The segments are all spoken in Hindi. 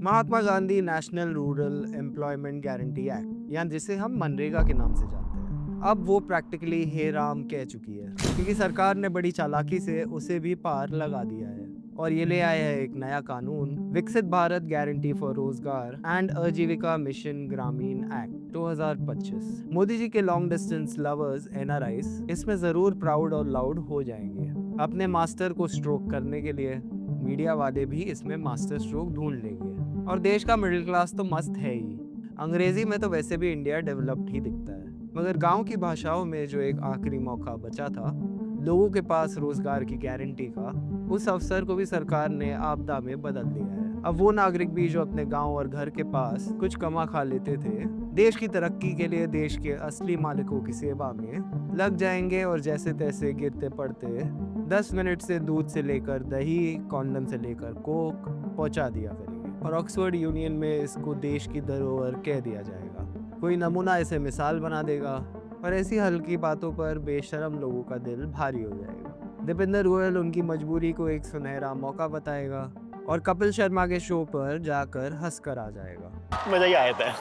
महात्मा Gandhi national rural employment guarantee act या जिसे हम मनरेगा के नाम से जानते हैं, अब वो प्रैक्टिकली हे राम कह चुकी है क्योंकि सरकार ने बड़ी चालाकी से उसे भी पार लगा दिया है और ये ले आया है एक नया कानून, विकसित भारत गारंटी फॉर रोजगार एंड आजीविका मिशन ग्रामीण एक्ट 2025। मोदी जी के लॉन्ग डिस्टेंस लवर्स एनआरआईज इसमें जरूर प्राउड और लाउड हो जाएंगे। अपने मास्टर को स्ट्रोक करने के लिए मीडिया वाले भी इसमें मास्टर स्ट्रोक ढूंढ लेंगे। और देश का मिडिल क्लास तो मस्त है ही। अंग्रेजी में तो वैसे भी इंडिया डेवलप्ड ही दिखता है, मगर गांव की भाषाओं में जो एक आखिरी मौका बचा था लोगों के पास रोजगार की गारंटी का, उस अवसर को भी सरकार ने आपदा में बदल दिया है। अब वो नागरिक भी जो अपने गांव और घर के पास कुछ कमा खा लेते थे, देश की तरक्की के लिए देश के असली मालिकों की सेवा में लग जाएंगे और जैसे तैसे गिरते पड़ते 10 मिनट से दूध से लेकर दही, कॉन्डम से लेकर कोक पहुंचा दिया करेंगे और ऑक्सफोर्ड यूनियन में इसको देश की धरोहर कह दिया जाएगा। कोई नमूना इसे मिसाल बना देगा और ऐसी हल्की बातों पर बेशरम लोगों का दिल भारी हो जाएगा। दीपेंद्र गोयल उनकी मजबूरी को एक सुनहरा मौका बताएगा और कपिल शर्मा के शो पर जाकर हंसकर आ जाएगा। मजा ही आया था।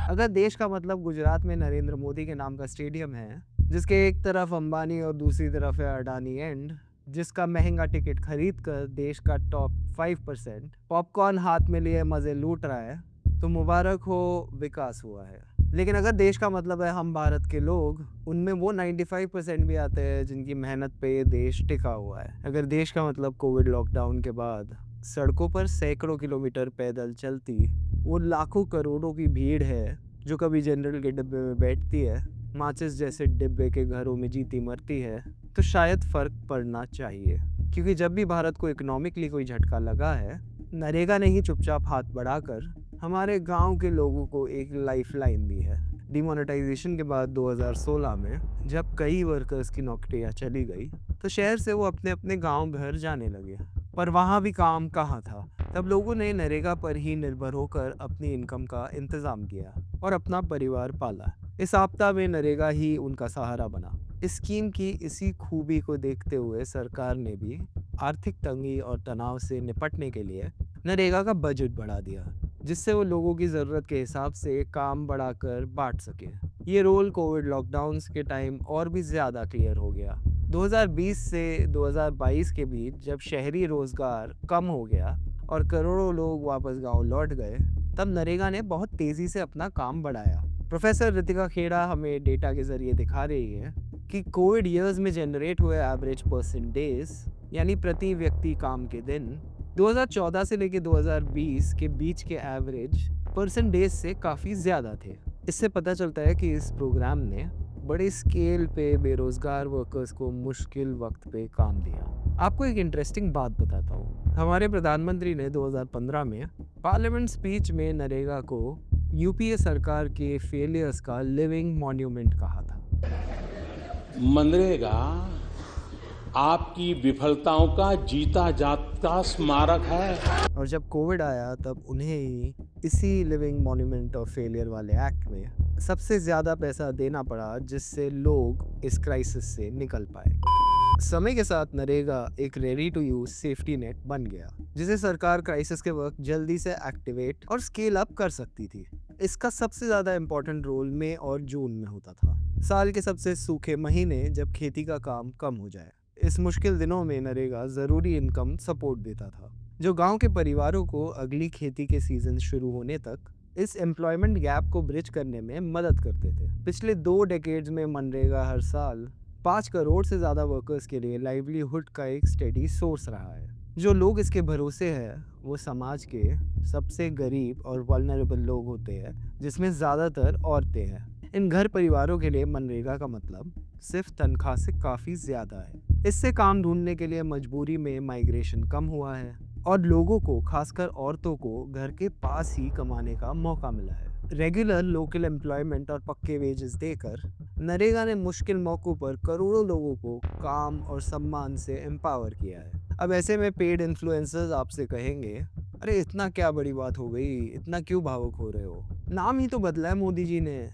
अगर देश का मतलब गुजरात में नरेंद्र मोदी के नाम का स्टेडियम है, जिसके एक तरफ अंबानी और दूसरी तरफ है अडानी एंड, जिसका महंगा टिकट खरीद कर देश का टॉप 5% पॉपकॉर्न हाथ में लिए मजे लूट रहा है, तो मुबारक हो, विकास हुआ है। लेकिन अगर देश का मतलब है हम भारत के लोग, उनमें वो 95% भी आते हैं जिनकी मेहनत पे ये देश टिका हुआ है। अगर देश का मतलब कोविड लॉकडाउन के बाद सड़कों पर सैकड़ों किलोमीटर पैदल चलती वो लाखों करोड़ों की भीड़ है जो कभी जनरल के डिब्बे में बैठती है, माचिस जैसे डिब्बे के घरों में जीती मरती है, तो शायद फर्क पड़ना चाहिए। क्योंकि जब भी भारत को इकोनॉमिकली कोई झटका लगा है, नरेगा ने ही चुपचाप हाथ बढ़ाकर हमारे गांव के लोगों को एक लाइफलाइन दी है। डिमोनेटाइजेशन के बाद 2016 में जब कई वर्कर्स की नौकरियां चली गई, तो शहर से वो अपने अपने गांव घर जाने लगे। पर वहाँ भी काम कहाँ था। तब लोगों ने नरेगा पर ही निर्भर होकर अपनी इनकम का इंतजाम किया और अपना परिवार पाला। इस आपदा में नरेगा ही उनका सहारा बना। इस स्कीम की इसी खूबी को देखते हुए सरकार ने भी आर्थिक तंगी और तनाव से निपटने के लिए नरेगा का बजट बढ़ा दिया, जिससे वो लोगों की ज़रूरत के हिसाब से काम बढ़ाकर बांट सके। ये रोल कोविड लॉकडाउन के टाइम और भी ज़्यादा क्लियर हो गया। 2020 से 2022 के बीच जब शहरी रोजगार कम हो गया और करोड़ों लोग वापस गांव लौट गए, तब नरेगा ने बहुत तेजी से अपना काम बढ़ाया। प्रोफेसर रितिका खेड़ा हमें डेटा के जरिए दिखा रही है कि कोविड ईयर्स में जनरेट हुए एवरेज पर्सन डेज यानी प्रति व्यक्ति काम के दिन 2014 से लेकर 2020 के बीच के एवरेज पर्सन डेज से काफ़ी ज़्यादा थे। इससे पता चलता है कि इस प्रोग्राम ने बड़े स्केल पे बेरोजगार वर्कर्स को मुश्किल वक्त पे काम दिया। आपको एक इंटरेस्टिंग बात बताता हूँ। हमारे प्रधानमंत्री ने 2015 में पार्लियामेंट स्पीच में नरेगा को यूपीए सरकार के फेलियर्स का लिविंग मॉन्यूमेंट कहा था। मनरेगा आपकी विफलताओं का जीता जागता स्मारक है। और जब कोविड आया तब उन्हें ही इसी लिविंग मॉन्यूमेंट ऑफ फेलियर वाले एक्ट में सबसे ज़्यादा पैसा देना पड़ा, जिससे लोग इस क्राइसिस से निकल पाए। समय के साथ नरेगा एक ready to use safety net बन गया, जिसे सरकार क्राइसिस के वक्त जल्दी से एक्टिवेट और स्केल अप कर सकती थी। इसका सबसे ज़्यादा इम्पोर्टेंट रोल मई और जून में होता था, साल के सबसे सूखे महीने जब खेती का काम कम हो जाए। इस मुश्किल दिनों में नरेगा ज़रूरी इनकम सपोर्ट देता था, जो गांव के परिवारों को अगली खेती के सीजन शुरू होने तक इस एम्प्लॉयमेंट गैप को ब्रिज करने में मदद करते थे। पिछले 2 डेकेड्स में मनरेगा हर साल 5 करोड़ से ज़्यादा वर्कर्स के लिए लाइवलीहुड का एक स्टेडी सोर्स रहा है। जो लोग इसके भरोसे हैं वो समाज के सबसे गरीब और वल्नरेबल लोग होते हैं, जिसमें ज़्यादातर औरतें हैं। इन घर परिवारों के लिए मनरेगा का मतलब सिर्फ तनख्वाह से काफ़ी ज़्यादा है। इससे काम ढूंढने के लिए मजबूरी में माइग्रेशन कम हुआ है और लोगों को, खासकर औरतों को, घर के पास ही कमाने का मौका मिला है। रेगुलर लोकल एम्प्लॉयमेंट और पक्के वेजेस देकर नरेगा ने मुश्किल मौक़ों पर करोड़ों लोगों को काम और सम्मान से एम्पावर किया है। अब ऐसे में पेड इन्फ्लुएंसर्स आपसे कहेंगे, अरे इतना क्या बड़ी बात हो गई, इतना क्यों भावुक हो रहे हो, नाम ही तो बदला है मोदी जी ने,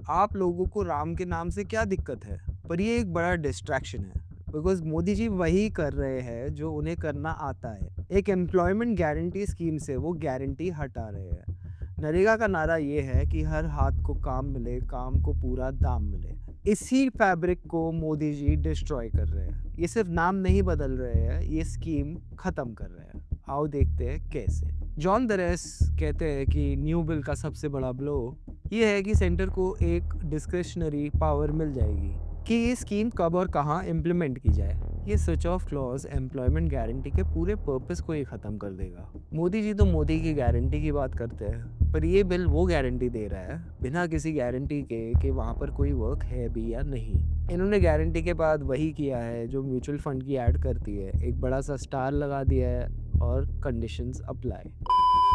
आप लोगों को राम के नाम से क्या दिक्कत है। पर ये एक बड़ा डिस्ट्रैक्शन है। बिकॉज मोदी जी वही कर रहे हैं जो उन्हें करना आता है। एक एम्प्लॉयमेंट गारंटी स्कीम से वो गारंटी हटा रहे हैं। नरेगा का नारा ये है कि हर हाथ को काम मिले, काम को पूरा दाम मिले। इसी फैब्रिक को मोदी जी डिस्ट्रॉय कर रहे हैं। ये सिर्फ नाम नहीं बदल रहे हैं, ये स्कीम खत्म कर रहे हैं। आओ देखते हैं कैसे। जॉन दरेस कहते हैं कि न्यू बिल का सबसे बड़ा ब्लो ये है कि सेंटर को एक डिस्क्रिशनरी पावर मिल जाएगी कि ये स्कीम कब और कहाँ इम्प्लीमेंट की जाए। ये switch off clause employment guarantee के पूरे पर्पस को ही ख़त्म कर देगा। मोदी जी तो मोदी की गारंटी की बात करते हैं, पर ये बिल वो गारंटी दे रहा है बिना किसी गारंटी के कि वहाँ पर कोई वर्क है भी या नहीं। इन्होंने गारंटी के बाद वही किया है जो म्यूचुअल फंड की ऐड करती है, एक बड़ा सा स्टार लगा दिया है और कंडीशंस अप्लाई।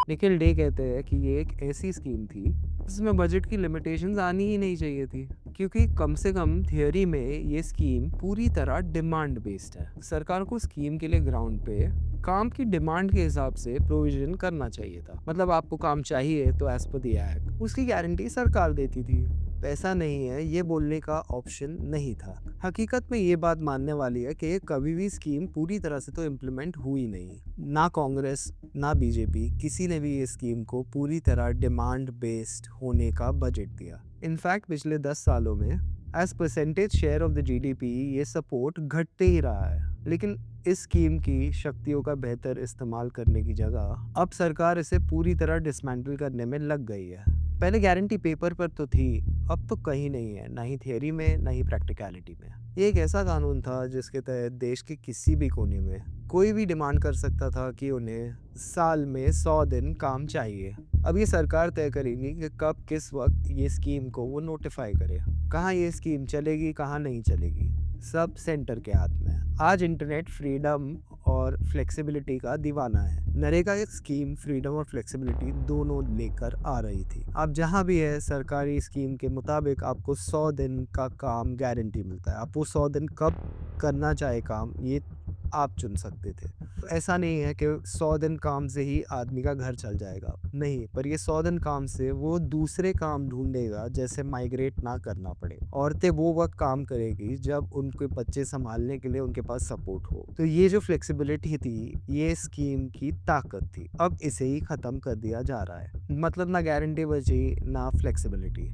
निखिल डे कहते हैं कि ये एक ऐसी स्कीम थी जिसमें बजट की लिमिटेशंस आनी ही नहीं चाहिए थी, क्योंकि कम से कम थियोरी में ये स्कीम पूरी तरह डिमांड बेस्ड है। सरकार को स्कीम के लिए ग्राउंड पे काम की डिमांड के हिसाब से प्रोविजन करना चाहिए था। मतलब आपको काम चाहिए तो एज पर द एक्ट उसकी गारंटी सरकार देती थी। पैसा नहीं है ये बोलने का ऑप्शन नहीं था। हकीकत में ये बात मानने वाली है कि कभी भी स्कीम पूरी तरह से तो इम्प्लीमेंट हुई नहीं। ना कांग्रेस ना बीजेपी किसी ने भी ये स्कीम को पूरी तरह डिमांड बेस्ड होने का बजट दिया। इनफैक्ट पिछले 10 सालों में as percentage share of the GDP ये सपोर्ट घटते ही रहा है। लेकिन इस स्कीम की शक्तियों का बेहतर इस्तेमाल करने की जगह अब सरकार इसे पूरी तरह डिसमेंटल करने में लग गई है। पहले गारंटी पेपर पर तो थी, अब तो कहीं नहीं है, ना ही थियरी में ना ही प्रैक्टिकलिटी में। ये एक ऐसा कानून था जिसके तहत देश के किसी भी कोने में कोई भी डिमांड कर सकता था कि उन्हें साल में 100 दिन काम चाहिए। अब ये सरकार तय करेगी कि कब किस वक्त ये स्कीम को वो नोटिफाई करे, कहाँ ये स्कीम चलेगी कहाँ नहीं चलेगी, सब सेंटर के हाथ में है। आज इंटरनेट फ्रीडम और फ्लेक्सिबिलिटी का दीवाना है। नरेगा एक स्कीम फ्रीडम और फ्लेक्सिबिलिटी दोनों लेकर आ रही थी। आप जहाँ भी है सरकारी स्कीम के मुताबिक आपको 100 दिन का काम गारंटी मिलता है। आप वो 100 दिन कब करना चाहे काम ये आप चुन सकते थे। तो ऐसा नहीं है कि 100 दिन काम से ही आदमी का घर चल जाएगा, नहीं, पर ये 100 दिन काम से वो दूसरे काम ढूंढेगा, जैसे माइग्रेट ना करना पड़े। औरतें वो वक्त काम करेगी जब उनके बच्चे संभालने के लिए उनके पास सपोर्ट हो। तो ये जो फ्लेक्सिबिलिटी थी ये स्कीम की ताकत थी, अब इसे ही खत्म कर दिया जा रहा है। मतलब ना गारंटी बची ना फ्लेक्सिबिलिटी।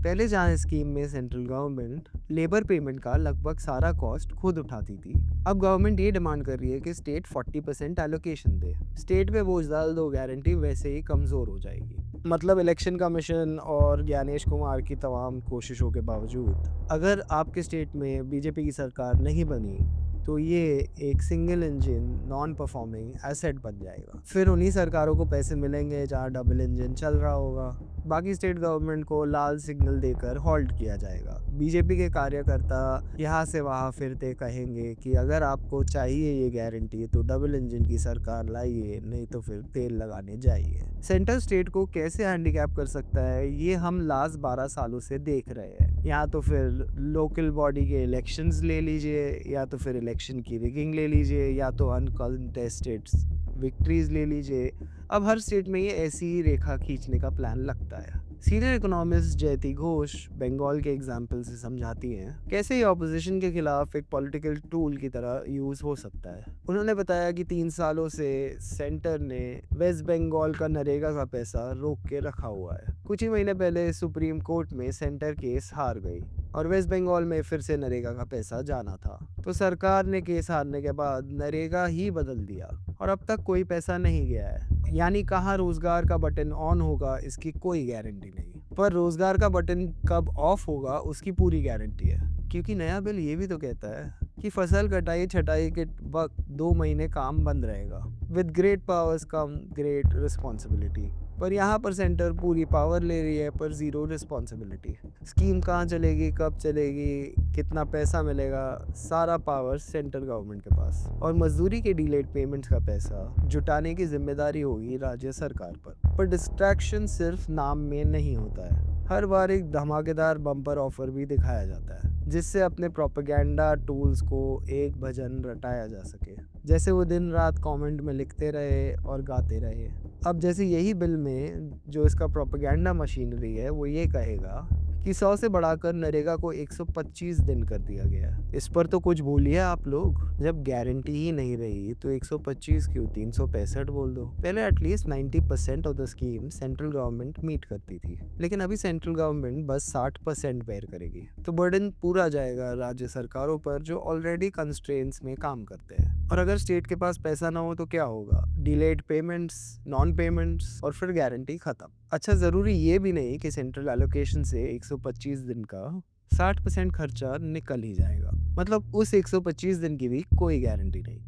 पहले जहाँ स्कीम में सेंट्रल गवर्नमेंट लेबर पेमेंट का लगभग सारा कॉस्ट खुद उठाती थी, अब गवर्नमेंट ये डिमांड कर रही है कि स्टेट 40% एलोकेशन दे। स्टेट पे बोझ डाल दो, गारंटी वैसे ही कमज़ोर हो जाएगी। मतलब इलेक्शन कमीशन और ज्ञानेश कुमार की तमाम कोशिशों के बावजूद अगर आपके स्टेट में बीजेपी की सरकार नहीं बनी तो ये एक single engine non performing asset बन जाएगा। फिर उन्हीं सरकारों को पैसे मिलेंगे जहाँ डबल इंजन चल रहा होगा। बाकी स्टेट गवर्नमेंट को लाल सिग्नल देकर हॉल्ट किया जाएगा। बीजेपी के कार्यकर्ता यहाँ से वहाँ फिरते कहेंगे कि अगर आपको चाहिए ये गारंटी तो डबल इंजन की सरकार लाइए, नहीं तो फिर तेल लगाने जाइए। सेंटर स्टेट को कैसे हैंडीकैप कर सकता है ये हम लास्ट 12 सालों से देख रहे हैं। या तो फिर लोकल बॉडी के इलेक्शंस ले लीजिए, या तो फिर इलेक्शन की रिगिंग ले लीजिए, या तो अनकॉन्टेस्टेड विक्ट्रीज ले लीजिए। अब हर स्टेट में ये ऐसी ही रेखा खींचने का प्लान लगता है। सीनियर इकोनॉमिस्ट जयति घोष बंगाल के एग्जाम्पल से समझाती हैं कैसे ये ऑपोजिशन के खिलाफ एक पॉलिटिकल टूल की तरह यूज हो सकता है। उन्होंने बताया कि 3 सालों से सेंटर ने वेस्ट बंगाल का नरेगा का पैसा रोक के रखा हुआ है। कुछ ही महीने पहले सुप्रीम कोर्ट में सेंटर केस हार गई और वेस्ट बंगाल में फिर से नरेगा का पैसा जाना था। तो सरकार ने केस हारने के बाद नरेगा ही बदल दिया और अब तक कोई पैसा नहीं गया है। यानी कहाँ रोजगार का बटन ऑन होगा इसकी कोई गारंटी नहीं, पर रोजगार का बटन कब ऑफ होगा उसकी पूरी गारंटी है। क्योंकि नया बिल ये भी तो कहता है कि फसल कटाई छटाई के वक्त 2 महीने काम बंद रहेगा। With great powers come great responsibility. पर यहाँ पर सेंटर पूरी पावर ले रही है पर ज़ीरो रिस्पॉन्सिबिलिटी। स्कीम कहाँ चलेगी, कब चलेगी, कितना पैसा मिलेगा, सारा पावर सेंट्रल गवर्नमेंट के पास। और मजदूरी के डिलेड पेमेंट्स का पैसा जुटाने की जिम्मेदारी होगी राज्य सरकार पर डिस्ट्रैक्शन सिर्फ नाम में नहीं होता है। हर बार एक धमाकेदार बम्पर ऑफर भी दिखाया जाता है जिससे अपने प्रोपेगेंडा टूल्स को एक भजन रटाया जा सके, जैसे वो दिन रात कमेंट में लिखते रहे और गाते रहे। अब जैसे यही बिल में जो इसका प्रोपेगेंडा मशीनरी है वो ये कहेगा कि 100 से बढ़ाकर नरेगा को 125 दिन कर दिया गया। इस पर तो कुछ बोलिए आप लोग। जब गारंटी ही नहीं रही तो 125 क्यों, 365 बोल दो। पहले at least 90% of the scheme central government meet करती थी, लेकिन अभी सेंट्रल गवर्नमेंट बस 60% बेयर करेगी। तो बर्डन पूरा जाएगा राज्य सरकारों पर जो ऑलरेडी कंस्ट्रेंट्स में काम करते हैं। और अगर स्टेट के पास पैसा ना हो तो क्या होगा? डिलेड पेमेंट्स, नॉन पेमेंट्स और फिर गारंटी खत्म। अच्छा, ज़रूरी ये भी नहीं कि सेंट्रल एलोकेशन से 125 दिन का 60% खर्चा निकल ही जाएगा। मतलब उस 125 दिन की भी कोई गारंटी नहीं।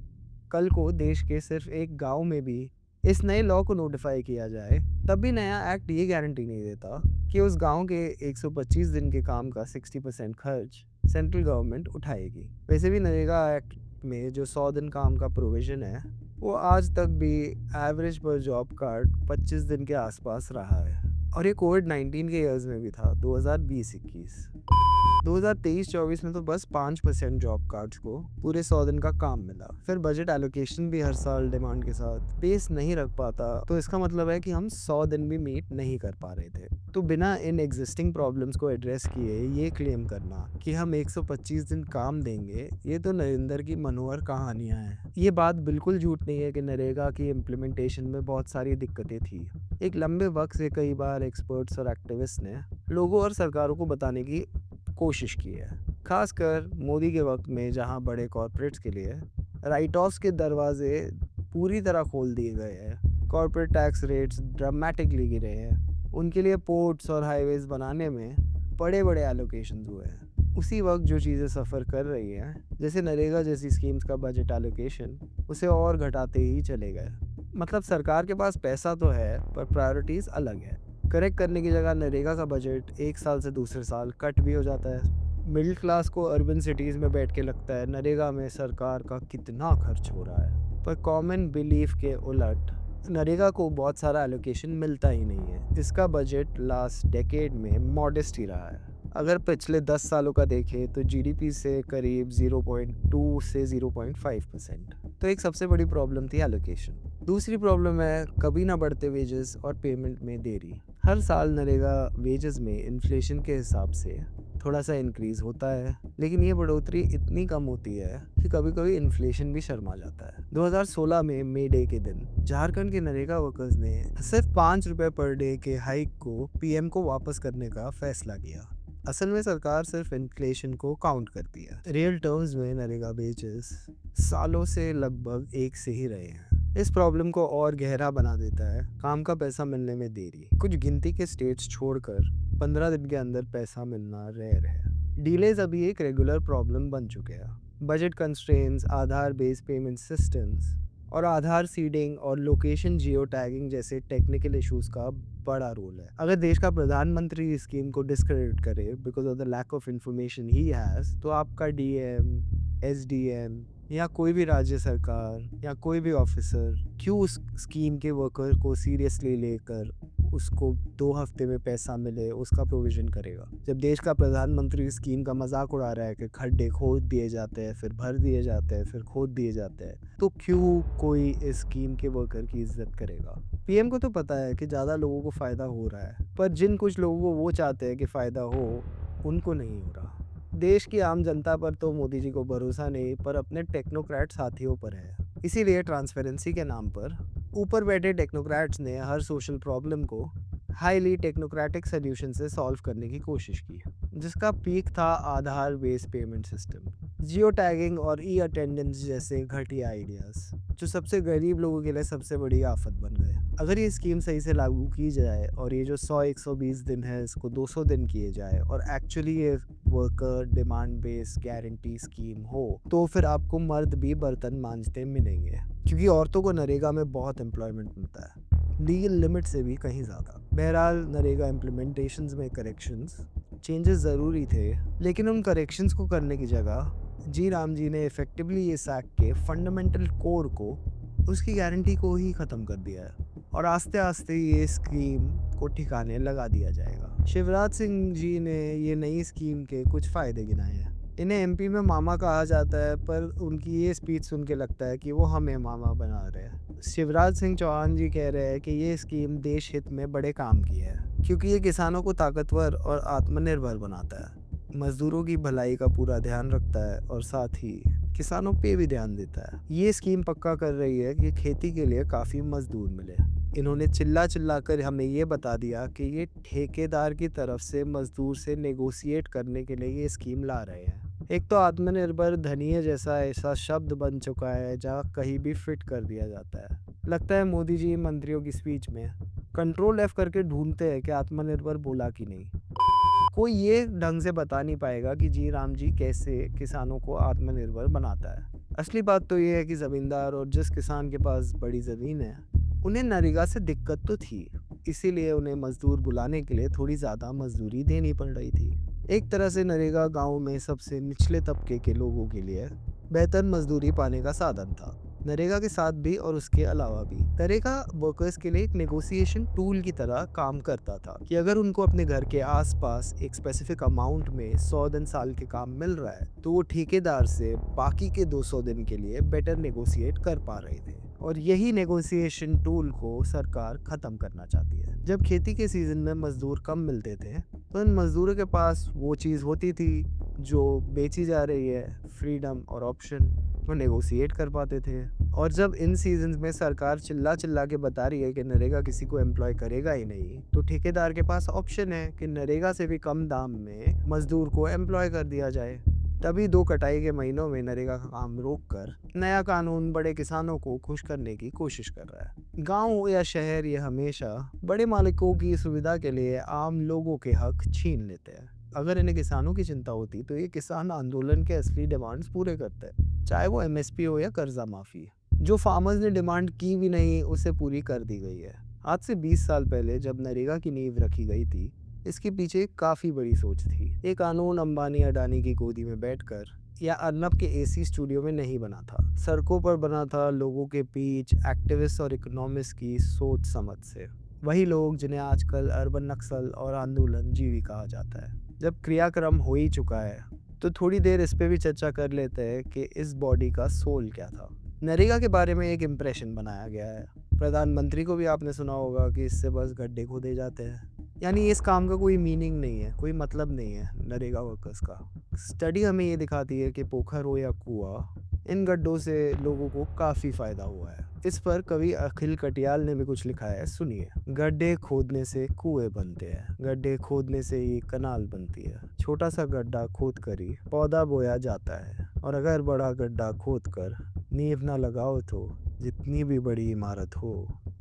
कल को देश के सिर्फ एक गांव में भी इस नए लॉ को नोटिफाई किया जाए, तब भी नया एक्ट ये गारंटी नहीं देता कि उस गांव के 125 दिन के काम का 60% खर्च सेंट्रल गवर्नमेंट उठाएगी। वैसे भी नरेगा एक्ट में जो 100 दिन काम का प्रोविजन है, वो आज तक भी एवरेज पर जॉब कार्ड 25 दिन के आसपास रहा है। और ये कोविड-19 के ईयर्स में भी था, 2020-21। 2023-24 में तो बस 5% जॉब कार्ड्स को पूरे 100 दिन का काम मिला। फिर बजट एलोकेशन भी हर साल डिमांड के साथ पेस नहीं रख पाता, तो इसका मतलब है कि हम 100 दिन भी मीट नहीं कर पा रहे थे। तो बिना इन एग्जिस्टिंग प्रॉब्लम्स को एड्रेस किए ये क्लेम करना कि हम 125 दिन काम देंगे, ये तो नरेंद्र की मनोहर कहानियां हैं। ये बात बिल्कुल झूठ नहीं है कि नरेगा की इम्प्लीमेंटेशन में बहुत सारी दिक्कतें थी। एक लंबे वक्त से कई बार एक्सपर्ट्स और एक्टिविस्ट ने लोगों और सरकारों को बताने की कोशिश की है, खासकर मोदी के वक्त में, जहां बड़े कॉरपोरेट्स के लिए राइट ऑफ्स के दरवाजे पूरी तरह खोल दिए गए हैं। कॉरपोरेट टैक्स रेट्स ड्रामेटिकली गिरे हैं। उनके लिए पोर्ट्स और हाईवेज बनाने में बड़े बड़े एलोकेशंस हुए हैं। उसी वक्त जो चीज़ें सफ़र कर रही हैं, जैसे नरेगा जैसी स्कीम्स का बजट एलोकेशन, उसे और घटाते ही चले गए। मतलब सरकार के पास पैसा तो है, पर प्रायोरिटीज़ अलग है। करेक्ट करने की जगह नरेगा का बजट एक साल से दूसरे साल कट भी हो जाता है। मिडिल क्लास को अर्बन सिटीज़ में बैठ के लगता है नरेगा में सरकार का कितना खर्च हो रहा है, पर कॉमन बिलीफ के उलट नरेगा को बहुत सारा एलोकेशन मिलता ही नहीं है। इसका बजट लास्ट डेकेड में मॉडेस्ट ही रहा है। अगर पिछले 10 सालों का देखें तो जीडीपी से करीब 0.2 से 0.5%। तो एक सबसे बड़ी प्रॉब्लम थी एलोकेशन। दूसरी प्रॉब्लम है कभी ना बढ़ते वेजेस और पेमेंट में देरी। हर साल नरेगा वेजेस में इन्फ्लेशन के हिसाब से थोड़ा सा इंक्रीज होता है, लेकिन ये बढ़ोतरी इतनी कम होती है कि कभी कभी इन्फ्लेशन भी शर्मा जाता है। 2016 में मे डे के दिन झारखंड के नरेगा वर्कर्स ने सिर्फ 5 रुपए पर डे के हाइक को पीएम को वापस करने का फैसला किया। असल में सरकार सिर्फ इन्फ्लेशन को काउंट करती है। रियल टर्म्स में नरेगा वेजेस सालों से लगभग एक से ही रहे हैं। इस प्रॉब्लम को और गहरा बना देता है काम का पैसा मिलने में देरी। कुछ गिनती के स्टेट्स छोड़कर 15 दिन के अंदर पैसा मिलना रेयर है। डिलेज अभी एक रेगुलर प्रॉब्लम बन चुके हैं। बजट कंस्ट्रेंट्स, आधार बेस्ड पेमेंट सिस्टम्स और आधार सीडिंग और लोकेशन जियो टैगिंग जैसे टेक्निकल इश्यूज का बड़ा रोल है। अगर देश का प्रधानमंत्री इस स्कीम को डिस्क्रेडिट करे because of the lack of information ही हैज, तो आपका डीएम, एसडीएम या कोई भी राज्य सरकार या कोई भी ऑफिसर क्यों उस स्कीम के वर्कर को सीरियसली लेकर उसको 2 हफ्ते में पैसा मिले उसका प्रोविजन करेगा? जब देश का प्रधानमंत्री इस स्कीम का मजाक उड़ा रहा है कि खड्डे खोद दिए जाते हैं, फिर भर दिए जाते हैं, फिर खोद दिए जाते हैं, तो क्यों कोई इस स्कीम के वर्कर की इज्जत करेगा? पीएम को तो पता है कि ज़्यादा लोगों को फ़ायदा हो रहा है, पर जिन कुछ लोगों को वो चाहते हैं कि फ़ायदा हो, उनको नहीं हो रहा। देश की आम जनता पर तो मोदी जी को भरोसा नहीं, पर अपने टेक्नोक्रेट साथियों पर है। इसीलिए ट्रांसपेरेंसी के नाम पर ऊपर बैठे टेक्नोक्रेट्स ने हर सोशल प्रॉब्लम को हाईली टेक्नोक्रेटिक सोल्यूशन से सॉल्व करने की कोशिश की, जिसका पीक था Aadhaar based payment system, geo tagging और ई अटेंडेंस जैसे घटिया आइडियाज़, जो सबसे गरीब लोगों के लिए सबसे बड़ी आफत बन गए। अगर ये स्कीम सही से लागू की जाए और ये जो 100-120 दिन है इसको 200 दिन किए जाए और एक्चुअली ये worker demand based guarantee scheme हो, तो फिर आपको मर्द भी बर्तन मांजते मिलेंगे, क्योंकि औरतों को नरेगा में बहुत एम्प्लॉयमेंट मिलता है, लीगल लिमिट से भी कहीं ज़्यादा। बहरहाल नरेगा इम्प्लीमेंटेशंस में करेक्शंस, चेंजेस ज़रूरी थे, लेकिन उन करेक्शंस को करने की जगह जी राम जी ने इफेक्टिवली इस एक्ट के फंडामेंटल कोर को, उसकी गारंटी को ही ख़त्म कर दिया है और आस्ते आस्ते ये स्कीम को ठिकाने लगा दिया जाएगा। शिवराज सिंह जी ने ये नई स्कीम के कुछ फ़ायदे गिनाए हैं। इन्हें एमपी में मामा कहा जाता है, पर उनकी ये स्पीच सुन के लगता है कि वो हमें मामा बना रहे हैं। शिवराज सिंह चौहान जी कह रहे हैं कि ये स्कीम देश हित में बड़े काम की है, क्योंकि ये किसानों को ताकतवर और आत्मनिर्भर बनाता है, मजदूरों की भलाई का पूरा ध्यान रखता है और साथ ही किसानों पे भी ध्यान देता है। ये स्कीम पक्का कर रही है कि खेती के लिए काफ़ी मजदूर मिले। इन्होंने चिल्ला चिल्ला कर हमें ये बता दिया कि ये ठेकेदार की तरफ से मजदूर से नेगोशिएट करने के लिए ये स्कीम ला रहे हैं। एक तो आत्मनिर्भर धनिये जैसा ऐसा शब्द बन चुका है जहाँ कहीं भी फिट कर दिया जाता है। लगता है मोदी जी मंत्रियों की स्पीच में कंट्रोल एफ करके ढूंढते हैं कि आत्मनिर्भर बोला कि नहीं। कोई ये ढंग से बता नहीं पाएगा कि जी राम जी कैसे किसानों को आत्मनिर्भर बनाता है। असली बात तो ये है कि जमींदार और जिस किसान के पास बड़ी ज़मीन है उन्हें नरेगा से दिक्कत तो थी, इसीलिए उन्हें मजदूर बुलाने के लिए थोड़ी ज़्यादा मजदूरी देनी पड़ रही थी। एक तरह से नरेगा गांव में सबसे निचले तबके के लोगों के लिए बेहतर मजदूरी पाने का साधन था। नरेगा के साथ भी और उसके अलावा भी नरेगा वर्कर्स के लिए एक नेगोशिएशन टूल की तरह काम करता था कि अगर उनको अपने घर के आसपास एक स्पेसिफिक अमाउंट में 100 दिन साल के काम मिल रहा है तो वो ठेकेदार से बाकी के 200 दिन के लिए बेटर नेगोशिएट कर पा रहे थे। और यही नेगोशिएशन टूल को सरकार खत्म करना चाहती है। जब खेती के सीजन में मजदूर कम मिलते थे तो इन मजदूरों के पास वो चीज़ होती थी जो बेची जा रही है, फ्रीडम और ऑप्शन, वो नेगोशिएट कर पाते थे। और जब इन सीजन्स में सरकार चिल्ला चिल्ला के बता रही है कि नरेगा किसी को एम्प्लॉय करेगा ही नहीं, तो ठेकेदार के पास ऑप्शन है कि नरेगा से भी कम दाम में मजदूर को एम्प्लॉय कर दिया जाए। तभी 2 कटाई के महीनों में नरेगा का काम रोककर नया कानून बड़े किसानों को खुश करने की कोशिश कर रहा है। गांव या शहर ये हमेशा बड़े मालिकों की सुविधा के लिए आम लोगों के हक छीन लेते हैं। अगर इन्हें किसानों की चिंता होती तो ये किसान आंदोलन के असली डिमांड्स पूरे करते हैं, चाहे वो एमएसपी हो या कर्जा माफी। जो फार्मर्स ने डिमांड की भी नहीं उसे पूरी कर दी गई है। आज से 20 साल पहले जब नरेगा की नींव रखी गई थी, इसके पीछे काफ़ी बड़ी सोच थी। ये कानून अंबानी अडानी की गोदी में बैठकर या अर्नब के एसी स्टूडियो में नहीं बना था, सड़कों पर बना था लोगों के बीच एक्टिविस्ट और इकोनॉमिस्ट की सोच समझ से। वही लोग जिन्हें आजकल अर्बन नक्सल और आंदोलन जीवी कहा जाता है। जब क्रियाक्रम हो ही चुका है तो थोड़ी देर इस पे भी चर्चा कर लेते हैं कि इस बॉडी का सोल क्या था। नरेगा के बारे में एक इम्प्रेशन बनाया गया है। प्रधानमंत्री को भी आपने सुना होगा कि इससे बस गड्ढे खोदे जाते हैं, यानी इस काम का कोई मीनिंग नहीं है, कोई मतलब नहीं है नरेगा वर्कर्स का। स्टडी हमें ये दिखाती है कि पोखर हो या कुआं, इन गड्ढों से लोगों को काफ़ी फ़ायदा हुआ है। इस पर कवि अखिल कटियाल ने भी कुछ लिखा है, सुनिए। गड्ढे खोदने से कुएं बनते हैं, गड्ढे खोदने से ही कनाल बनती है। छोटा सा गड्ढा खोद कर ही पौधा बोया जाता है, और अगर बड़ा गड्ढा खोद कर नींव ना लगाओ तो जितनी भी बड़ी इमारत हो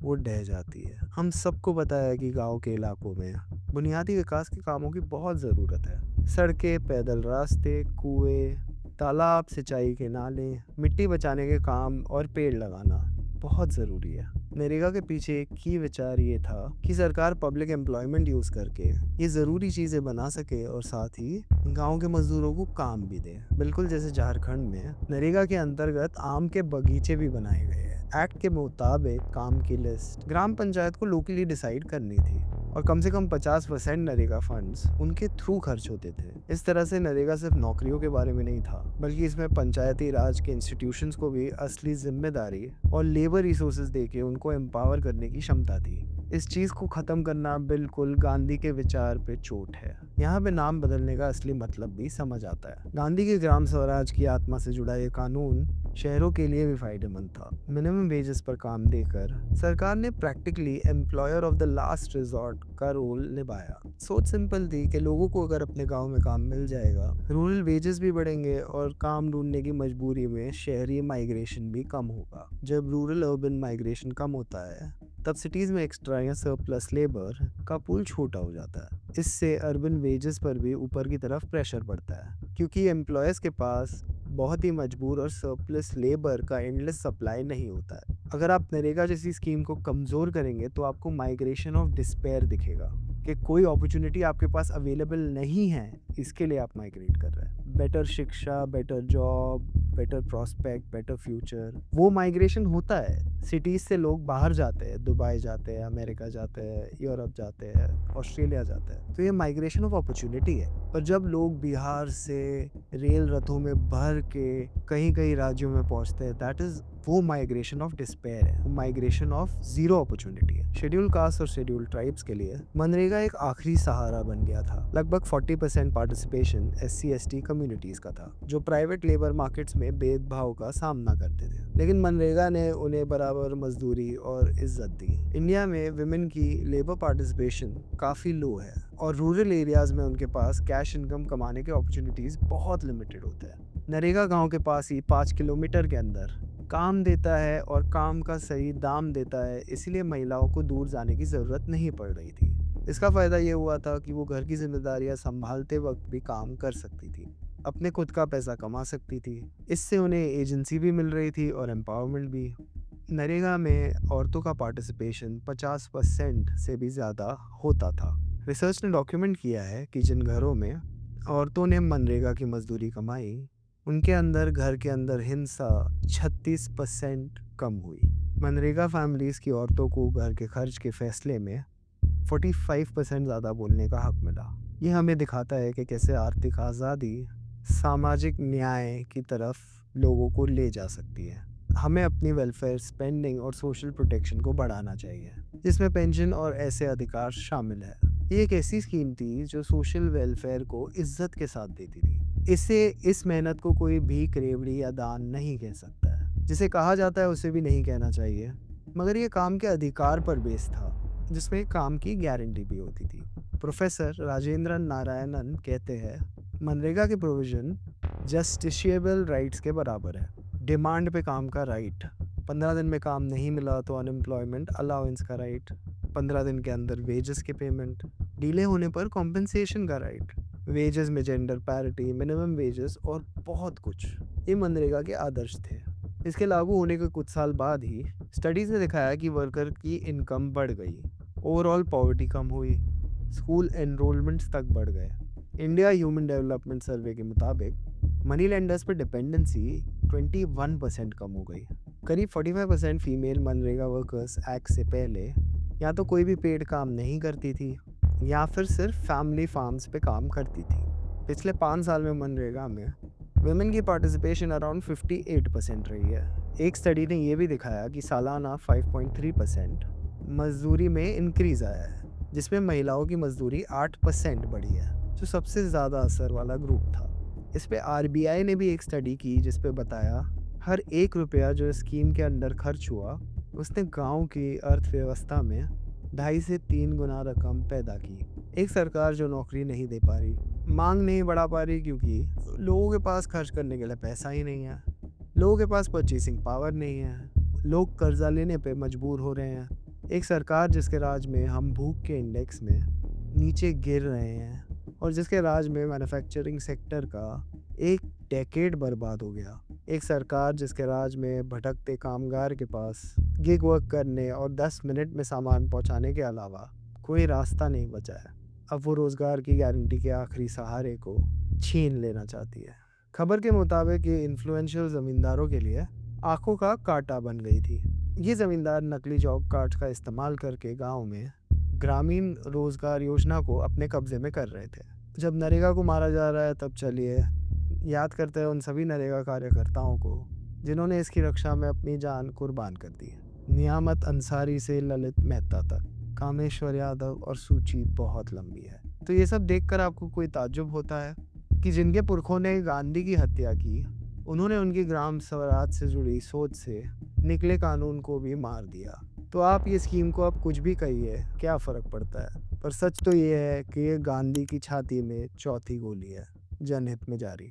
वो ढह जाती है। हम सबको पता है कि गांव के इलाकों में बुनियादी विकास के कामों की बहुत ज़रूरत है। सड़कें, पैदल रास्ते, कुएं, तालाब, सिंचाई के नाले, मिट्टी बचाने के काम और पेड़ लगाना बहुत ज़रूरी है। नरेगा के पीछे एक की विचार ये था कि सरकार पब्लिक एम्प्लॉयमेंट यूज़ करके ये ज़रूरी चीज़ें बना सके और साथ ही गांव के मजदूरों को काम भी दे। बिल्कुल जैसे झारखंड में नरेगा के अंतर्गत आम के बगीचे भी बनाए गए हैं। एक्ट के मुताबिक काम की लिस्ट ग्राम पंचायत को लोकली डिसाइड करनी थी और कम से कम 50% नरेगा फंड्स उनके थ्रू खर्च होते थे। इस तरह से नरेगा सिर्फ नौकरियों के बारे में नहीं था, बल्कि इसमें पंचायती राज के इंस्टीट्यूशंस को भी असली जिम्मेदारी और लेबर रिसोर्सेज देके उनको एम्पावर करने की क्षमता थी। इस चीज़ को ख़त्म करना बिल्कुल गांधी के विचार पे चोट है। यहाँ पे नाम बदलने का असली मतलब भी समझ आता है। गांधी के ग्राम स्वराज की आत्मा से जुड़ा ये कानून शहरों के लिए भी फायदेमंद था। मिनिमम वेजेस पर काम देकर सरकार ने practically employer of the last resort का रोल निभाया। सोच सिंपल थी कि लोगों को अगर अपने गांव में काम मिल जाएगा, रूरल वेजेस भी बढ़ेंगे और काम ढूंढने की मजबूरी में शहरी माइग्रेशन भी कम होगा। जब रूरल अर्बन माइग्रेशन कम होता है तब सिटीज़ में एक्स्ट्रा या सरप्लस लेबर का पूल छोटा हो जाता है। इससे अर्बन वेजेस पर भी ऊपर की तरफ प्रेशर पड़ता है, क्योंकि एम्प्लॉयर्स के पास बहुत ही मजबूर और सरप्लस लेबर का एंडलेस सप्लाई नहीं होता है। अगर आप नरेगा जैसी स्कीम को कमज़ोर करेंगे तो आपको माइग्रेशन ऑफ डिस्पेयर दिखेगा कि कोई अपॉर्चुनिटी आपके पास अवेलेबल नहीं है, इसके लिए आप माइग्रेट कर रहे हैं। बेटर शिक्षा, better job, better prospect, better future, वो माइग्रेशन होता है। सिटीज़ से लोग बाहर जाते हैं, दुबई जाते हैं, अमेरिका जाते हैं, यूरोप जाते हैं, ऑस्ट्रेलिया जाते हैं। तो ये माइग्रेशन ऑफ अपॉर्चुनिटी है। और जब लोग बिहार से रेल रथों में भर के कई-कई राज्यों में पहुँचते हैं, दैट इज़ वो माइग्रेशन ऑफ डिस्पेयर है, वो माइग्रेशन ऑफ ज़ीरो अपॉर्चुनिटी है। शेड्यूल कास्ट और शेड्यूल ट्राइब्स के लिए मनरेगा एक आखिरी सहारा बन गया था। लगभग 40% पार्टिसिपेशन SC/ST कम्युनिटीज़ का था, जो प्राइवेट लेबर मार्केट्स में भेदभाव का सामना करते थे। लेकिन मनरेगा ने उन्हें बराबर मजदूरी और इज्जत दी। इंडिया में विमेन की लेबर पार्टिसिपेशन काफ़ी लो है और रूरल एरियाज में उनके पास कैश इनकम कमाने के अपॉर्चुनिटीज़ बहुत लिमिटेड होते हैं। नरेगा गांव के पास ही 5 किलोमीटर के अंदर काम देता है और काम का सही दाम देता है, इसलिए महिलाओं को दूर जाने की ज़रूरत नहीं पड़ रही थी। इसका फ़ायदा ये हुआ था कि वो घर की जिम्मेदारियां संभालते वक्त भी काम कर सकती थी, अपने खुद का पैसा कमा सकती थी। इससे उन्हें एजेंसी भी मिल रही थी और एम्पावरमेंट भी। नरेगा में औरतों का पार्टिसिपेशन 50% से भी ज़्यादा होता था। रिसर्च ने डॉक्यूमेंट किया है कि जिन घरों में औरतों ने मनरेगा की मजदूरी कमाई, उनके अंदर घर के अंदर हिंसा 36% कम हुई। मनरेगा फैमिलीज़ की औरतों को घर के खर्च के फैसले में 45% ज़्यादा बोलने का हक मिला। ये हमें दिखाता है कि कैसे आर्थिक आज़ादी सामाजिक न्याय की तरफ लोगों को ले जा सकती है। हमें अपनी वेलफेयर स्पेंडिंग और सोशल प्रोटेक्शन को बढ़ाना चाहिए, जिसमें पेंशन और ऐसे अधिकार शामिल है। ये एक ऐसी स्कीम थी जो सोशल वेलफेयर को इज्जत के साथ देती थी। इससे इस मेहनत को कोई भीख, रेवड़ी या दान नहीं कह सकता है। जिसे कहा जाता है उसे भी नहीं कहना चाहिए, मगर ये काम के अधिकार पर बेस था, जिसमें काम की गारंटी भी होती थी। प्रोफेसर राजेंद्रन नारायणन कहते हैं, मनरेगा के प्रोविजन जस्टिशिएबल राइट्स के बराबर है। डिमांड पे काम का राइट, 15 दिन में काम नहीं मिला तो अनएम्प्लॉयमेंट अलाउंस का राइट, 15 दिन के अंदर वेजेस के पेमेंट, डिले होने पर कॉम्पेंसेशन का राइट, वेजेस में जेंडर पैरिटी, मिनिमम वेजेस और बहुत कुछ। ये मनरेगा के आदर्श थे। इसके लागू होने के कुछ साल बाद ही स्टडीज़ ने दिखाया कि वर्कर की इनकम बढ़ गई, ओवरऑल पॉवर्टी कम हुई, स्कूल एनरोलमेंट्स तक बढ़ गए। इंडिया ह्यूमन डेवलपमेंट सर्वे के मुताबिक मनी लेंडर्स पर डिपेंडेंसी 21% कम हो गई। करीब 45% फीमेल मनरेगा वर्कर्स एक्ट से पहले या तो कोई भी पेड काम नहीं करती थी या फिर सिर्फ फैमिली फार्म्स पे काम करती थी। पिछले 5 साल में मनरेगा में वुमेन की पार्टिसिपेशन अराउंड 58% रही है। एक स्टडी ने यह भी दिखाया कि सालाना 5.3% मजदूरी में इंक्रीज़ आया है, जिसमें महिलाओं की मजदूरी 8% बढ़ी है, जो सबसे ज़्यादा असर वाला ग्रुप था। इस पे RBI ने भी एक स्टडी की जिस पे बताया हर 1 रुपया जो स्कीम के अंदर खर्च हुआ, उसने गांव की अर्थव्यवस्था में 2.5 से 3 गुना रकम पैदा की। एक सरकार जो नौकरी नहीं दे पा रही, मांग नहीं बढ़ा पा रही क्योंकि लोगों के पास खर्च करने के लिए पैसा ही नहीं है, लोगों के पास परचेसिंग पावर नहीं है, लोग कर्जा लेने पे मजबूर हो रहे हैं। एक सरकार जिसके राज में हम भूख के इंडेक्स में नीचे गिर रहे हैं और जिसके राज में मैन्युफैक्चरिंग सेक्टर का एक डेकेड बर्बाद हो गया। एक सरकार जिसके राज में भटकते कामगार के पास गिग वर्क करने और 10 मिनट में सामान पहुंचाने के अलावा कोई रास्ता नहीं बचा है। अब वो रोजगार की गारंटी के आखिरी सहारे को छीन लेना चाहती है। खबर के मुताबिक ये इन्फ्लुएंशियल ज़मींदारों के लिए आंखों का कांटा बन गई थी। ये ज़मींदार नकली जॉब कार्ड का इस्तेमाल करके गांव में ग्रामीण रोजगार योजना को अपने कब्जे में कर रहे थे। जब नरेगा को मारा जा रहा है, तब चलिए याद करते हैं उन सभी नरेगा कार्यकर्ताओं को जिन्होंने इसकी रक्षा में अपनी जान कुर्बान कर दी। नियामत अंसारी से ललित मेहता तक, कामेश्वर यादव और सूची बहुत लंबी है। तो ये सब देखकर आपको कोई ताज्जुब होता है कि जिनके पुरखों ने गांधी की हत्या की, उन्होंने उनकी ग्राम स्वराज से जुड़ी सोच से निकले कानून को भी मार दिया। तो आप ये स्कीम को अब कुछ भी कहिए, क्या फ़र्क पड़ता है। पर सच तो ये है कि ये गांधी की छाती में चौथी गोली है। जनहित में जारी।